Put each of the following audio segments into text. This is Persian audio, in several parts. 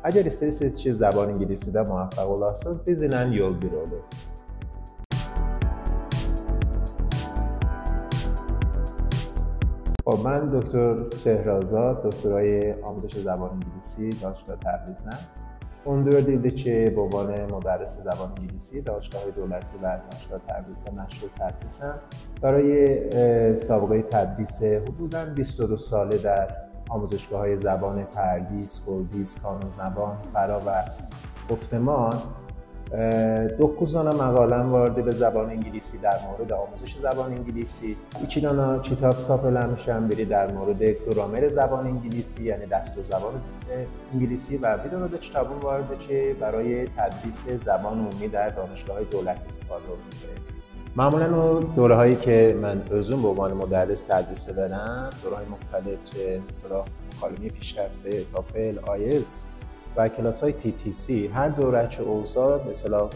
Əgər istəyirsiniz ki, zəban ingilisində muvaffaq olasınız, bizimlə yol bir olun. من دکتر چهرآزاد، دکترای آموزش زبان انگلیسی دانشگاه تبریزم. 14 ildir ki, به عنوان مدرس زبان انگلیسی دانشگاه دولتی و دانشگاه تبریز مشغول تدریسم. برای سابقه تدریس حدوداً 22 ساله در آموزشگاه‌های زبان پردیس، کردیس، کانون زبان، فرا و گفتمان 9 dana məqaləm vardı به زبان انگلیسی در مورد آموزش زبان انگلیسی. 2 dana کتاب چاپ eləmişəm. biri در مورد گرامر زبان انگلیسی یعنی دستور زبان انگلیسی و bir dana da kitabım vardı که برای تدریس زبان عمومی در دانشگاه‌های دولتی استفاده می‌کنه. معمولاً دوره‌هایی که من özüm به عنوان مدرس تدریس دارم، دوره‌های مختلف چه مثلا مکالمه پیشرفته، تافل، آیلتس و کلاس‌های TTC، هر دوره که اوضاع مثلا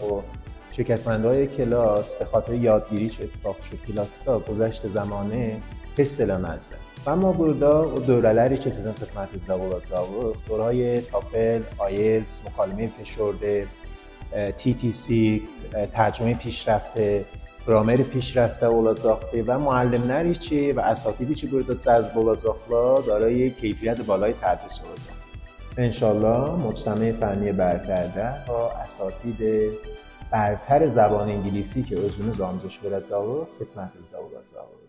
شرکتمندای کلاس به خاطر یادگیریش اتفاق شد کلاس‌ها گذشت زمانه حسلا نزدن. و ما burada o dövrələri ki sizin xidmətinizdə olacaq, دورهای تافل، آیلتس، مکالمه فشرده، TTC، ترجمه پیشرفته، گرامر پیشرفته olacaqdır و müəllimləri ki və əsatidi ki burada cəzb olacaqlar دارای keyfiyyət بالای تدریس olacaq. انشالله مجتمع فنی برکرده با اساتید برتر زبان انگلیسی که özünüz آموزش verəcəksiniz xidmətinizdə olacaq.